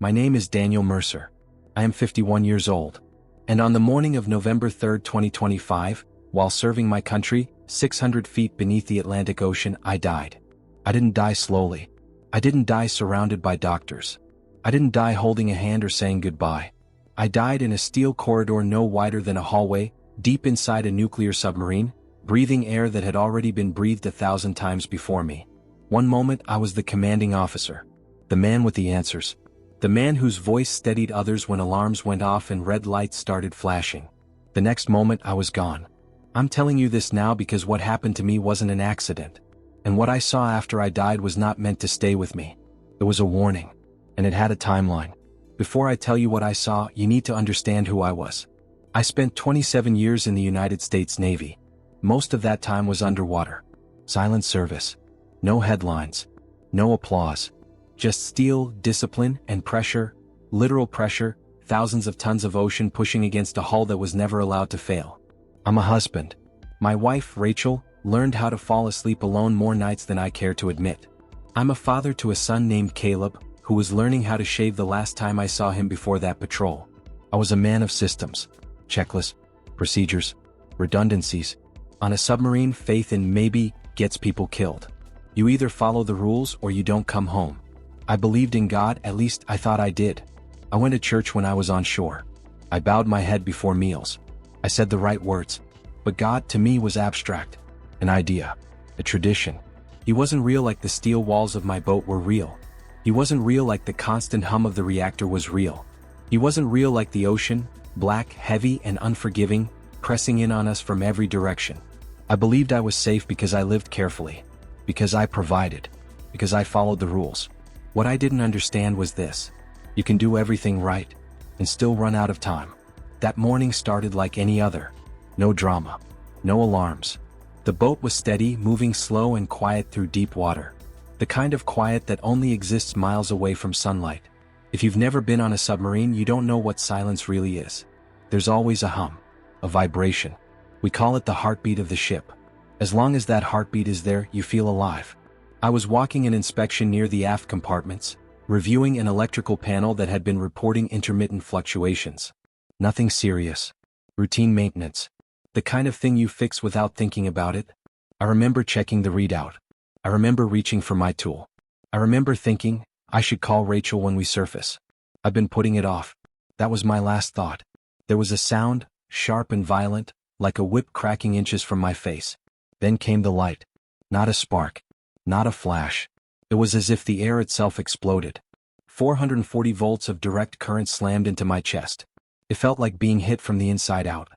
My name is Daniel Mercer. I am 51 years old. And on the morning of November 3, 2025, while serving my country, 600 feet beneath the Atlantic Ocean, I died. I didn't die slowly. I didn't die surrounded by doctors. I didn't die holding a hand or saying goodbye. I died in a steel corridor no wider than a hallway, deep inside a nuclear submarine, breathing air that had already been breathed 1,000 times before me. One moment I was the commanding officer, the man with the answers, the man whose voice steadied others when alarms went off and red lights started flashing. The next moment I was gone. I'm telling you this now because what happened to me wasn't an accident. And what I saw after I died was not meant to stay with me. It was a warning. And it had a timeline. Before I tell you what I saw, you need to understand who I was. I spent 27 years in the United States Navy. Most of that time was underwater. Silent service. No headlines. No applause. Just steel, discipline, and pressure, literal pressure, thousands of tons of ocean pushing against a hull that was never allowed to fail. I'm a husband. My wife, Rachel, learned how to fall asleep alone more nights than I care to admit. I'm a father to a son named Caleb, who was learning how to shave the last time I saw him before that patrol. I was a man of systems, checklists, procedures, redundancies. On a submarine, faith in maybe gets people killed. You either follow the rules or you don't come home. I believed in God, at least I thought I did. I went to church when I was on shore. I bowed my head before meals. I said the right words. But God to me was abstract. An idea. A tradition. He wasn't real like the steel walls of my boat were real. He wasn't real like the constant hum of the reactor was real. He wasn't real like the ocean, black, heavy, and unforgiving, pressing in on us from every direction. I believed I was safe because I lived carefully. Because I provided. Because I followed the rules. What I didn't understand was this. You can do everything right and still run out of time. That morning started like any other. No drama. No alarms. The boat was steady, moving slow and quiet through deep water. The kind of quiet that only exists miles away from sunlight. If you've never been on a submarine, you don't know what silence really is. There's always a hum. A vibration. We call it the heartbeat of the ship. As long as that heartbeat is there, you feel alive. I was walking an inspection near the aft compartments, reviewing an electrical panel that had been reporting intermittent fluctuations. Nothing serious. Routine maintenance. The kind of thing you fix without thinking about it. I remember checking the readout. I remember reaching for my tool. I remember thinking, I should call Rachel when we surface. I've been putting it off. That was my last thought. There was a sound, sharp and violent, like a whip cracking inches from my face. Then came the light. Not a spark. Not a flash. It was as if the air itself exploded. 440 volts of direct current slammed into my chest. It felt like being hit from the inside out.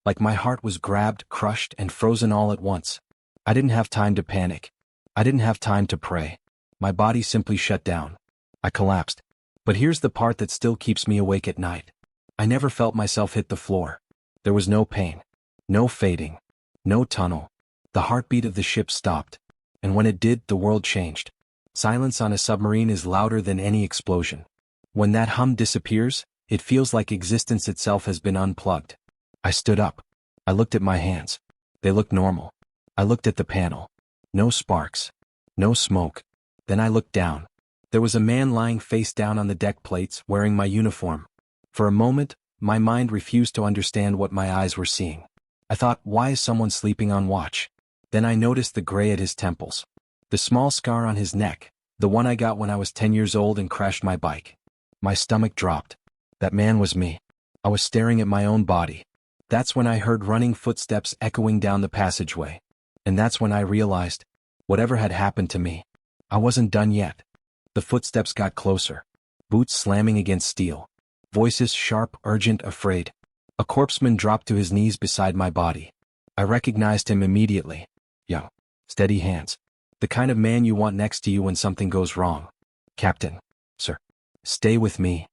Like my heart was grabbed, crushed, and frozen all at once. I didn't have time to panic. I didn't have time to pray. My body simply shut down. I collapsed. But here's the part that still keeps me awake at night. I never felt myself hit the floor. There was no pain. No fading. No tunnel. The heartbeat of the ship stopped. And when it did, the world changed. Silence on a submarine is louder than any explosion. When that hum disappears, it feels like existence itself has been unplugged. I stood up. I looked at my hands. They looked normal. I looked at the panel. No sparks. No smoke. Then I looked down. There was a man lying face down on the deck plates, wearing my uniform. For a moment, my mind refused to understand what my eyes were seeing. I thought, why is someone sleeping on watch? Then I noticed the gray at his temples. The small scar on his neck, the one I got when I was 10 years old and crashed my bike. My stomach dropped. That man was me. I was staring at my own body. That's when I heard running footsteps echoing down the passageway. And that's when I realized, whatever had happened to me, I wasn't done yet. The footsteps got closer. Boots slamming against steel. Voices sharp, urgent, afraid. A corpseman dropped to his knees beside my body. I recognized him immediately. Young. Steady hands. The kind of man you want next to you when something goes wrong. Captain. Sir. Stay with me.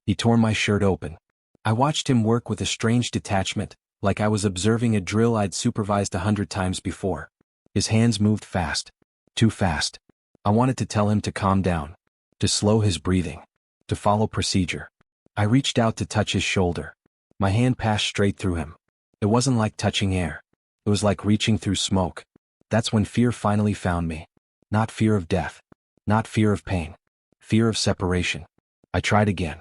He tore my shirt open. I watched him work with a strange detachment, like I was observing a drill I'd supervised 100 times before. His hands moved fast. Too fast. I wanted to tell him to calm down. To slow his breathing. To follow procedure. I reached out to touch his shoulder. My hand passed straight through him. It wasn't like touching air. It was like reaching through smoke. That's when fear finally found me. Not fear of death. Not fear of pain. Fear of separation. I tried again.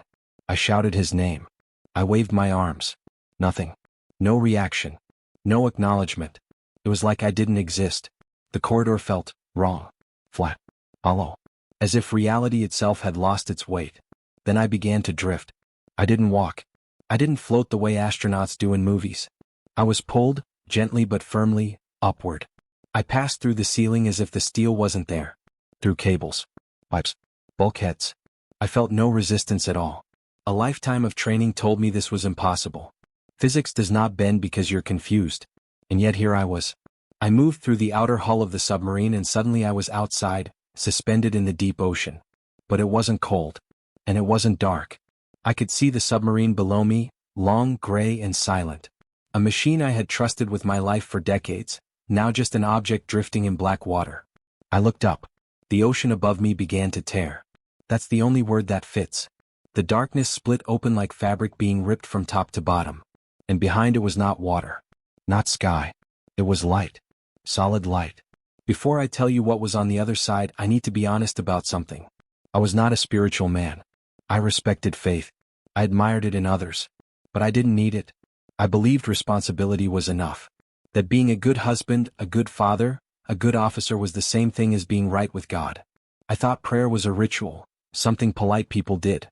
I shouted his name. I waved my arms. Nothing. No reaction. No acknowledgement. It was like I didn't exist. The corridor felt wrong. Flat. Hollow. As if reality itself had lost its weight. Then I began to drift. I didn't walk. I didn't float the way astronauts do in movies. I was pulled, gently but firmly, upward. I passed through the ceiling as if the steel wasn't there. Through cables. Pipes. Bulkheads. I felt no resistance at all. A lifetime of training told me this was impossible. Physics does not bend because you're confused. And yet here I was. I moved through the outer hull of the submarine and suddenly I was outside, suspended in the deep ocean. But it wasn't cold. And it wasn't dark. I could see the submarine below me, long, gray, and silent. A machine I had trusted with my life for decades, now just an object drifting in black water. I looked up. The ocean above me began to tear. That's the only word that fits. The darkness split open like fabric being ripped from top to bottom. And behind it was not water. Not sky. It was light. Solid light. Before I tell you what was on the other side, I need to be honest about something. I was not a spiritual man. I respected faith. I admired it in others. But I didn't need it. I believed responsibility was enough. That being a good husband, a good father, a good officer was the same thing as being right with God. I thought prayer was a ritual, something polite people did.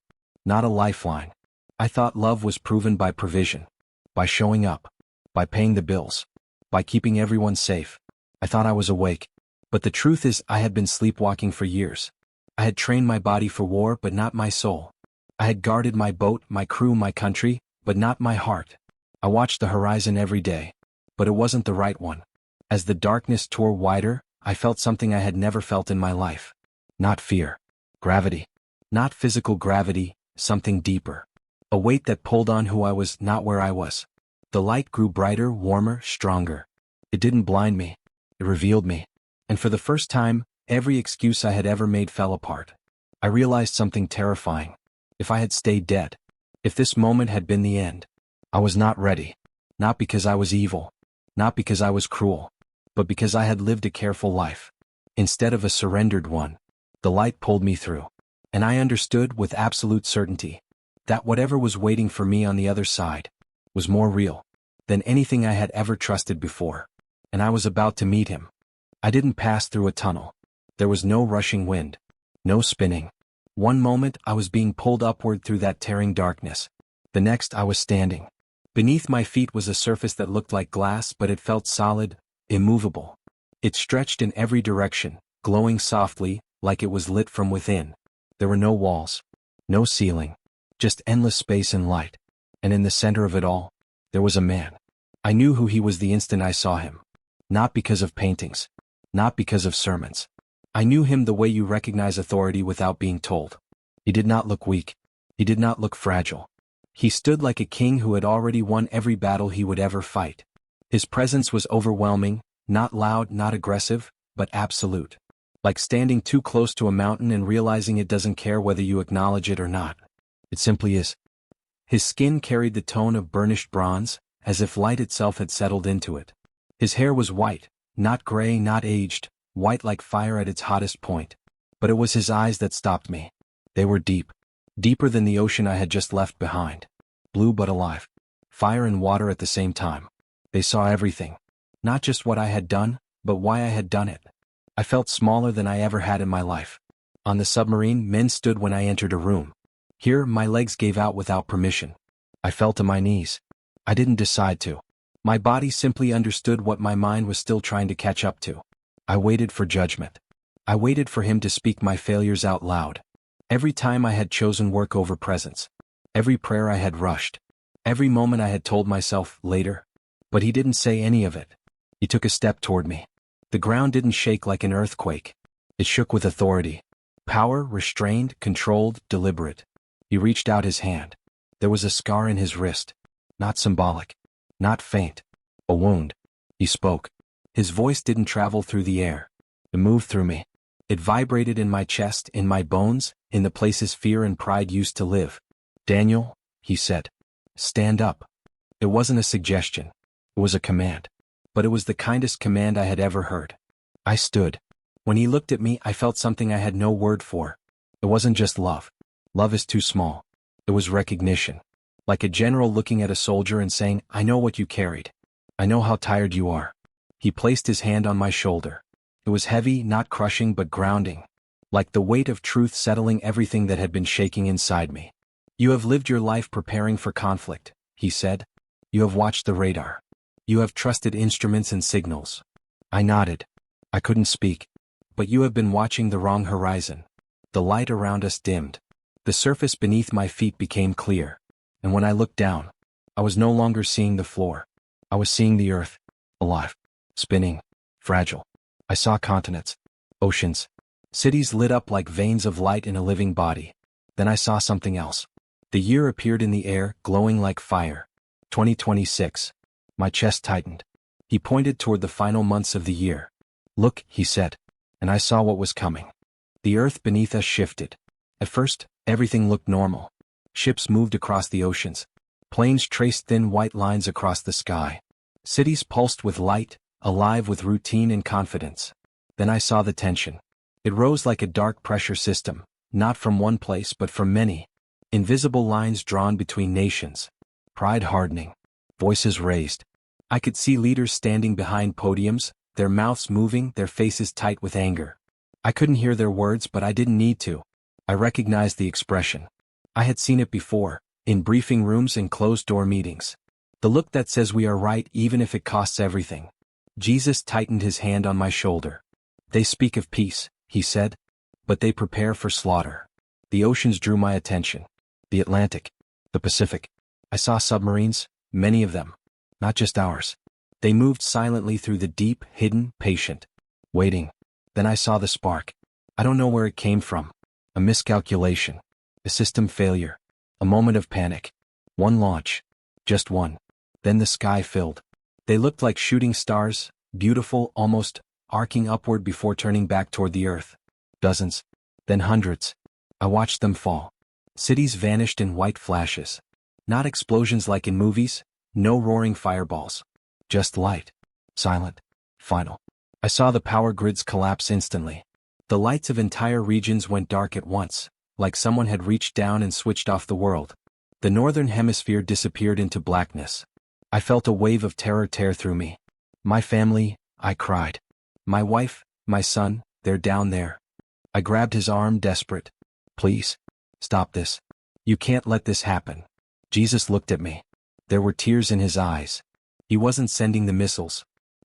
Not a lifeline. I thought love was proven by provision. By showing up. By paying the bills. By keeping everyone safe. I thought I was awake. But the truth is I had been sleepwalking for years. I had trained my body for war but not my soul. I had guarded my boat, my crew, my country, but not my heart. I watched the horizon every day. But it wasn't the right one. As the darkness tore wider, I felt something I had never felt in my life. Not fear. Gravity. Not physical gravity, something deeper. A weight that pulled on who I was, not where I was. The light grew brighter, warmer, stronger. It didn't blind me. It revealed me. And for the first time, every excuse I had ever made fell apart. I realized something terrifying. If I had stayed dead. If this moment had been the end. I was not ready. Not because I was evil. Not because I was cruel. But because I had lived a careful life. Instead of a surrendered one. The light pulled me through. And I understood with absolute certainty that whatever was waiting for me on the other side was more real than anything I had ever trusted before. And I was about to meet him. I didn't pass through a tunnel. There was no rushing wind. No spinning. One moment I was being pulled upward through that tearing darkness. The next I was standing. Beneath my feet was a surface that looked like glass, but it felt solid, immovable. It stretched in every direction, glowing softly, like it was lit from within. There were no walls. No ceiling. Just endless space and light. And in the center of it all, there was a man. I knew who he was the instant I saw him. Not because of paintings. Not because of sermons. I knew him the way you recognize authority without being told. He did not look weak. He did not look fragile. He stood like a king who had already won every battle he would ever fight. His presence was overwhelming, not loud, not aggressive, but absolute. Like standing too close to a mountain and realizing it doesn't care whether you acknowledge it or not. It simply is. His skin carried the tone of burnished bronze, as if light itself had settled into it. His hair was white, not gray, not aged, white like fire at its hottest point. But it was his eyes that stopped me. They were deep. Deeper than the ocean I had just left behind. Blue but alive. Fire and water at the same time. They saw everything. Not just what I had done, but why I had done it. I felt smaller than I ever had in my life. On the submarine, men stood when I entered a room. Here, my legs gave out without permission. I fell to my knees. I didn't decide to. My body simply understood what my mind was still trying to catch up to. I waited for judgment. I waited for him to speak my failures out loud. Every time I had chosen work over presence. Every prayer I had rushed. Every moment I had told myself, later. But he didn't say any of it. He took a step toward me. The ground didn't shake like an earthquake. It shook with authority. Power, restrained, controlled, deliberate. He reached out his hand. There was a scar in his wrist. Not symbolic. Not faint. A wound. He spoke. His voice didn't travel through the air. It moved through me. It vibrated in my chest, in my bones, in the places fear and pride used to live. Daniel, he said. Stand up. It wasn't a suggestion. It was a command. But it was the kindest command I had ever heard. I stood. When he looked at me, I felt something I had no word for. It wasn't just love. Love is too small. It was recognition. Like a general looking at a soldier and saying, I know what you carried. I know how tired you are. He placed his hand on my shoulder. It was heavy, not crushing but grounding. Like the weight of truth settling everything that had been shaking inside me. You have lived your life preparing for conflict, he said. You have watched the radar. You have trusted instruments and signals. I nodded. I couldn't speak. But you have been watching the wrong horizon. The light around us dimmed. The surface beneath my feet became clear. And when I looked down, I was no longer seeing the floor. I was seeing the earth. Alive. Spinning. Fragile. I saw continents. Oceans. Cities lit up like veins of light in a living body. Then I saw something else. The year appeared in the air, glowing like fire. 2026. My chest tightened. He pointed toward the final months of the year. Look, he said. And I saw what was coming. The earth beneath us shifted. At first, everything looked normal. Ships moved across the oceans. Planes traced thin white lines across the sky. Cities pulsed with light, alive with routine and confidence. Then I saw the tension. It rose like a dark pressure system, not from one place but from many. Invisible lines drawn between nations. Pride hardening. Voices raised. I could see leaders standing behind podiums, their mouths moving, their faces tight with anger. I couldn't hear their words, but I didn't need to. I recognized the expression. I had seen it before, in briefing rooms and closed-door meetings. The look that says we are right even if it costs everything. Jesus tightened his hand on my shoulder. They speak of peace, he said, but they prepare for slaughter. The oceans drew my attention. The Atlantic. The Pacific. I saw submarines, many of them. Not just ours. They moved silently through the deep, hidden, patient. Waiting. Then I saw the spark. I don't know where it came from. A miscalculation. A system failure. A moment of panic. One launch. Just one. Then the sky filled. They looked like shooting stars, beautiful, almost, arcing upward before turning back toward the earth. Dozens. Then hundreds. I watched them fall. Cities vanished in white flashes. Not explosions like in movies, no roaring fireballs. Just light. Silent. Final. I saw the power grids collapse instantly. The lights of entire regions went dark at once, like someone had reached down and switched off the world. The northern hemisphere disappeared into blackness. I felt a wave of terror tear through me. My family, I cried. My wife, my son, they're down there. I grabbed his arm, desperate. Please. Stop this. You can't let this happen. Jesus looked at me. There were tears in his eyes. He wasn't sending the missiles.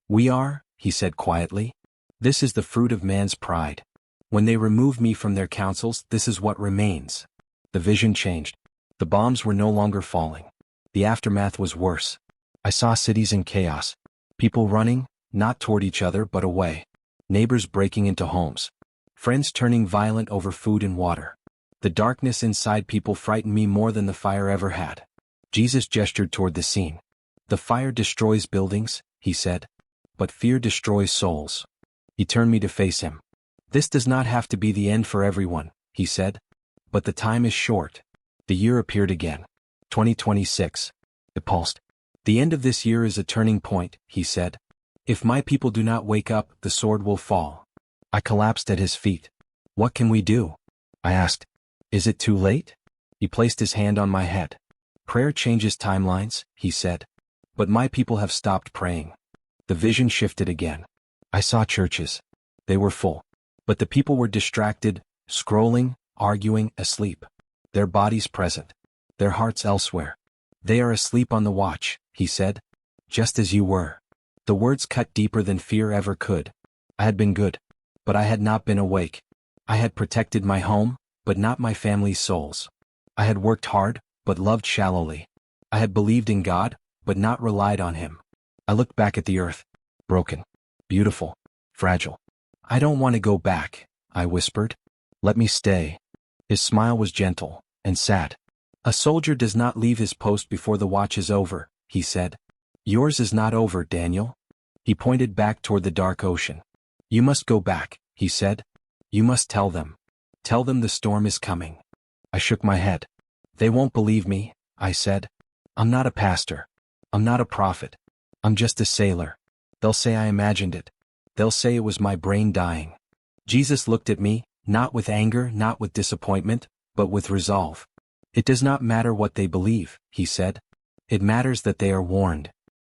We are, he said quietly. This is the fruit of man's pride. When they remove me from their councils, this is what remains. The vision changed. The bombs were no longer falling. The aftermath was worse. I saw cities in chaos. People running, not toward each other but away. Neighbors breaking into homes. Friends turning violent over food and water. The darkness inside people frightened me more than the fire ever had. Jesus gestured toward the scene. The fire destroys buildings, he said. But fear destroys souls. He turned me to face him. This does not have to be the end for everyone, he said. But the time is short. The year appeared again. 2026. It pulsed. The end of this year is a turning point, he said. If my people do not wake up, the sword will fall. I collapsed at his feet. What can we do? I asked. Is it too late? He placed his hand on my head. Prayer changes timelines, he said. But my people have stopped praying. The vision shifted again. I saw churches. They were full. But the people were distracted, scrolling, arguing, asleep. Their bodies present. Their hearts elsewhere. They are asleep on the watch, he said. Just as you were. The words cut deeper than fear ever could. I had been good. But I had not been awake. I had protected my home, but not my family's souls. I had worked hard, but loved shallowly. I had believed in God, but not relied on him. I looked back at the earth. Broken. Beautiful. Fragile. I don't want to go back, I whispered. Let me stay. His smile was gentle and sad. A soldier does not leave his post before the watch is over, he said. Yours is not over, Daniel. He pointed back toward the dark ocean. You must go back, he said. You must tell them. Tell them the storm is coming. I shook my head. They won't believe me, I said. I'm not a pastor. I'm not a prophet. I'm just a sailor. They'll say I imagined it. They'll say it was my brain dying. Jesus looked at me, not with anger, not with disappointment, but with resolve. It does not matter what they believe, he said. It matters that they are warned.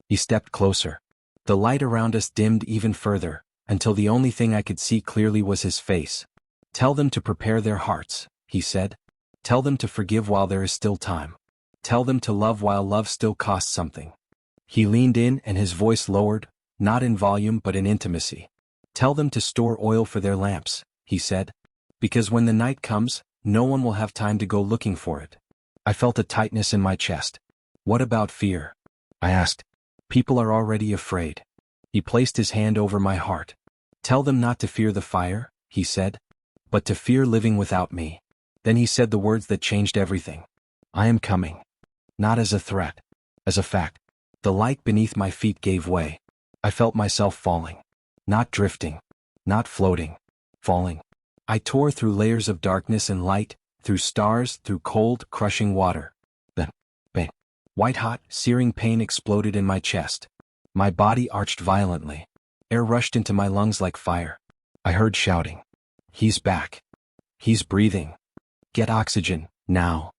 He stepped closer. The light around us dimmed even further, until the only thing I could see clearly was his face. Tell them to prepare their hearts, he said. Tell them to forgive while there is still time. Tell them to love while love still costs something. He leaned in and his voice lowered, not in volume but in intimacy. Tell them to store oil for their lamps, he said. Because when the night comes, no one will have time to go looking for it. I felt a tightness in my chest. What about fear? I asked. People are already afraid. He placed his hand over my heart. Tell them not to fear the fire, he said, but to fear living without me. Then he said the words that changed everything. I am coming. Not as a threat. As a fact. The light beneath my feet gave way. I felt myself falling. Not drifting. Not floating. Falling. I tore through layers of darkness and light, through stars, through cold, crushing water. Then, bang. White-hot, searing pain exploded in my chest. My body arched violently. Air rushed into my lungs like fire. I heard shouting. He's back. He's breathing. Get oxygen, now.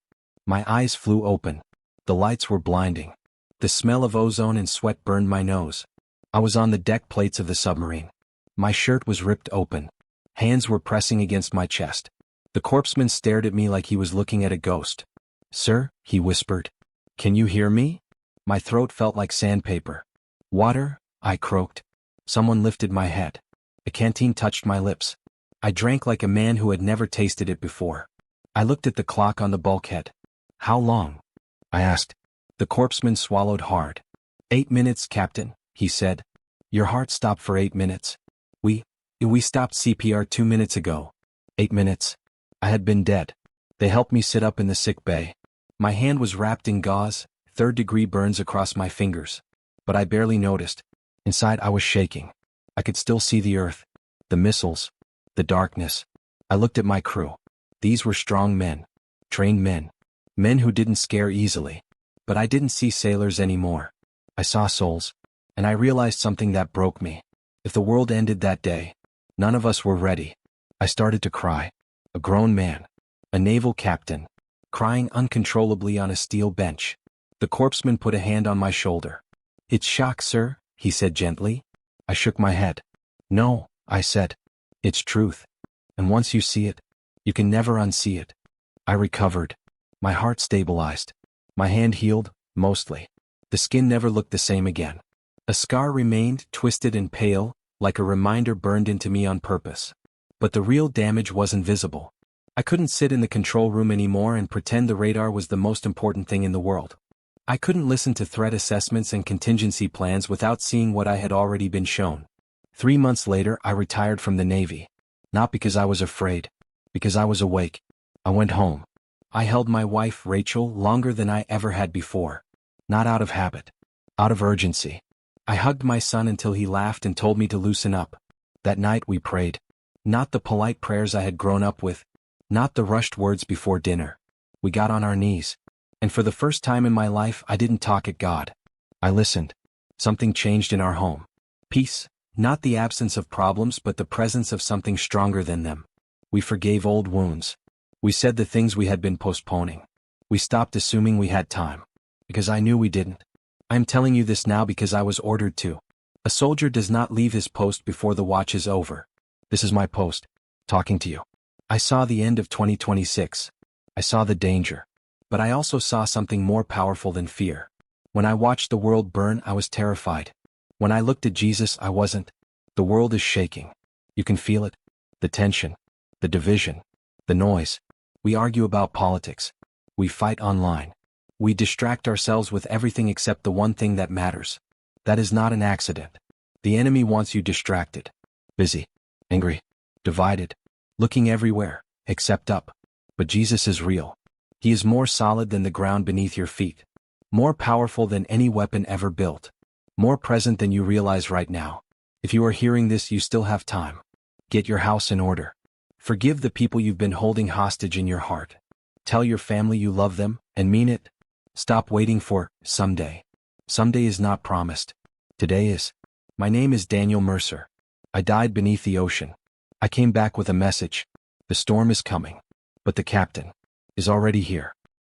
My eyes flew open. The lights were blinding. The smell of ozone and sweat burned my nose. I was on the deck plates of the submarine. My shirt was ripped open. Hands were pressing against my chest. The corpseman stared at me like he was looking at a ghost. Sir, he whispered. Can you hear me? My throat felt like sandpaper. Water, I croaked. Someone lifted my head. A canteen touched my lips. I drank like a man who had never tasted it before. I looked at the clock on the bulkhead. How long? I asked. The corpseman swallowed hard. 8 minutes, Captain, he said. Your heart stopped for 8 minutes. We stopped CPR 2 minutes ago. 8 minutes. I had been dead. They helped me sit up in the sick bay. My hand was wrapped in gauze, third-degree burns across my fingers. But I barely noticed. Inside I was shaking. I could still see the earth, the missiles, the darkness. I looked at my crew. These were strong men, trained men, men who didn't scare easily. But I didn't see sailors anymore. I saw souls, and I realized something that broke me. If the world ended that day, none of us were ready. I started to cry. A grown man, a naval captain, crying uncontrollably on a steel bench. The corpseman put a hand on my shoulder. It's shock, sir, he said gently. I shook my head. No, I said. It's truth. And once you see it, you can never unsee it. I recovered. My heart stabilized. My hand healed, mostly. The skin never looked the same again. A scar remained, twisted and pale, like a reminder burned into me on purpose. But the real damage wasn't visible. I couldn't sit in the control room anymore and pretend the radar was the most important thing in the world. I couldn't listen to threat assessments and contingency plans without seeing what I had already been shown. 3 months later, I retired from the Navy. Not because I was afraid. Because I was awake. I went home. I held my wife, Rachel, longer than I ever had before. Not out of habit. Out of urgency. I hugged my son until he laughed and told me to loosen up. That night we prayed. Not the polite prayers I had grown up with. Not the rushed words before dinner. We got on our knees. And for the first time in my life, I didn't talk at God. I listened. Something changed in our home. Peace. Not the absence of problems but the presence of something stronger than them. We forgave old wounds. We said the things we had been postponing. We stopped assuming we had time. Because I knew we didn't. I'm telling you this now because I was ordered to. A soldier does not leave his post before the watch is over. This is my post. Talking to you. I saw the end of 2026. I saw the danger. But I also saw something more powerful than fear. When I watched the world burn, I was terrified. When I looked at Jesus, I wasn't. The world is shaking. You can feel it. The tension. The division. The noise. We argue about politics. We fight online. We distract ourselves with everything except the one thing that matters. That is not an accident. The enemy wants you distracted. Busy. Angry. Divided. Looking everywhere, except up. But Jesus is real. He is more solid than the ground beneath your feet. More powerful than any weapon ever built. More present than you realize right now. If you are hearing this, you still have time. Get your house in order. Forgive the people you've been holding hostage in your heart. Tell your family you love them, and mean it. Stop waiting for someday. Someday is not promised. Today is. My name is Daniel Mercer. I died beneath the ocean. I came back with a message. The storm is coming. But the captain. is already here.